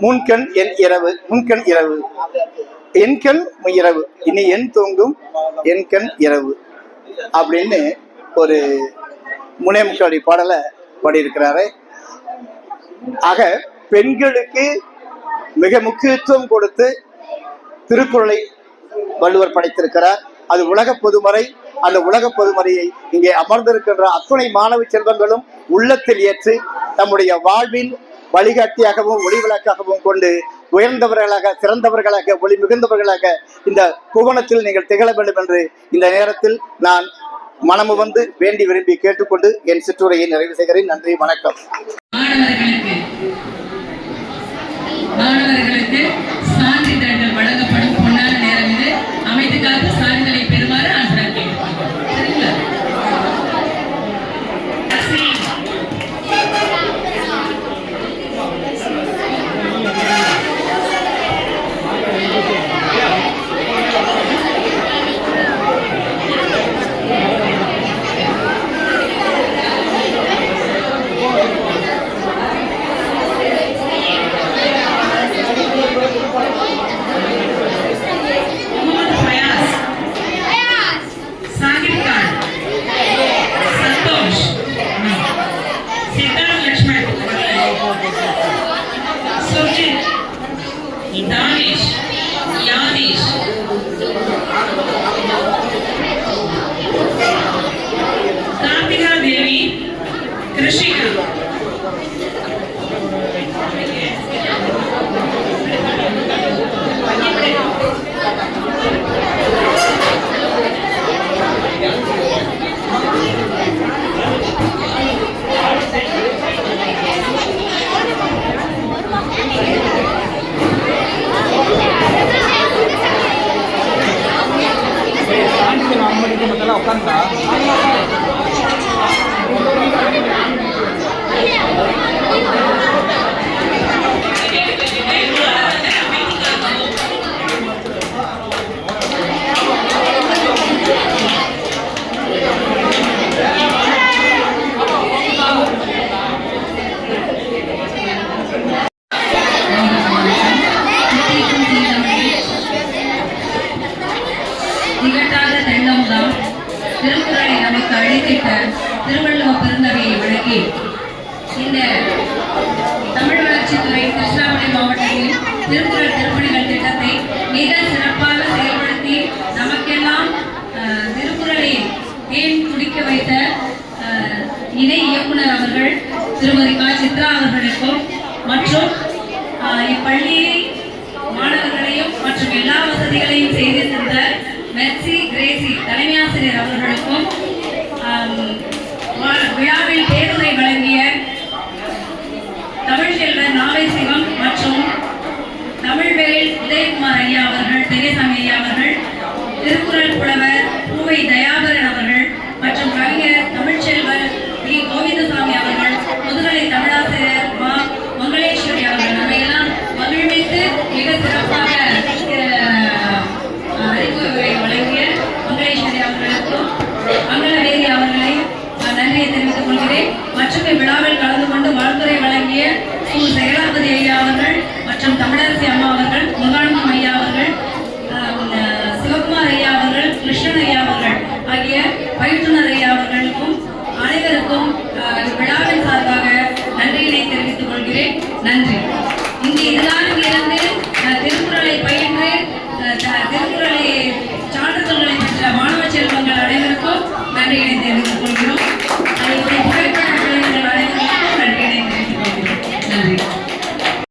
முன்கண் என் இரவு, முன்கண் இரவு, என்கண் இரவு, இனி என் தூங்கும் என்கண் இரவு அப்படின்னு ஒரு 3.25 அடி பாடலை பாடியிருக்கிறாரு. ஆக பெண்களுக்கு மிக முக்கியத்துவம் கொடுத்து திருக்குறளை வள்ளுவர் படைத்திருக்கிறார். அது உலக பொதுமறை. அந்த உலக பொதுமறையை இங்கே அமர்ந்திருக்கின்ற அத்துணை மாணவ செல்வங்களும் உள்ளத்தில் ஏற்று நம்முடைய வாழ்வில் வழிகாட்டியாகவும் ஒளிவிளக்காகவும் கொண்டு உயர்ந்தவர்களாக, சிறந்தவர்களாக, ஒளி மிகுந்தவர்களாக இந்த புவனத்தில் நீங்கள் திகழ வேண்டும் என்று இந்த நேரத்தில் நான் மனமு வேண்டி விரும்பி கேட்டுக்கொண்டு என் சிற்றுரையை நிறைவு செய்கிறேன். நன்றி, வணக்கம்.
மாணவர்களுக்கு சான்றிதழ்கள் வழங்கப்படும் பொன்னான நேரம் இது. அமைதிக்காக சான்றிதழை பெறுமாறு அன்புடன் கேட்டுக்கொள்கிறேன். சரிங்களா? திகட்டாத தென்னமுதாம் திருக்குறளை நமக்கு அளித்திட்ட திருவள்ளுவ பெருந்தகையை வழங்கி இந்த தமிழ் வளர்ச்சித்துறை திருச்சிராப்பள்ளி மாவட்டத்தில் திருக்குறள் திருப்பணிகள் திட்டத்தை மிக சிறப்பாக செயல்படுத்தி நமக்கெல்லாம் திருக்குறளை தேன் குடிக்க வைத்த இணை இயக்குனர் அவர்கள் திருமதி கா. சித்ரா அவர்களுக்கும் மற்றும் இப்பள்ளியை மாணவர்களையும் மற்றும் எல்லா வசதிகளையும் செய்து தந்த மெர்சி கிரேசி தலைமை ஆசிரியர் அவர்களுக்கும் விழாவில் பேருரை வழங்கிய தமிழ் செல்வர் நாவை சிவம் மற்றும் தமிழ்வேல் உதயகுமார் ஐயா அவர்கள், பெரியசாமி ஐயா அவர்கள், திருக்குறள் புலவர் பூவை தயாபரன் அவர்கள் மற்றும் கவிஞர் தமிழ்ச்செல்வர் வி. கோவிந்தசாமி அவர்கள், முதுகலை தமிழாசிரியர் மா. மங்களேஸ்வரி அவர்கள் நம்மையெல்லாம் மகிழ்வித்து மிக சிறப்பாக அறிவுரை வழங்கிய மங்களேஸ்வரி அவர்களுக்கும் மங்களவேதி அவர்களை நன்றியை தெரிவித்துக் கொள்கிறேன். மற்றும் இவ்விழாவில் கலந்து கொண்டு வாழ்த்துறை வழங்கிய சு. செயலாபதி ஐயா அவர்கள் மற்றும் தமிழரசி அம்மா அவர்கள், முருகானந்தம் ஐயா அவர்கள், சிவகுமார் ஐயா அவர்கள், கிருஷ்ணன் ஐயா அவர்கள் ஆகிய பயிற்றுனர் ஐயா அவர்களுக்கும் அனைவருக்கும் விழாவின் சார்பாக நன்றியினை தெரிவித்துக் கொள்கிறேன். நன்றி. இங்கு இதுதான்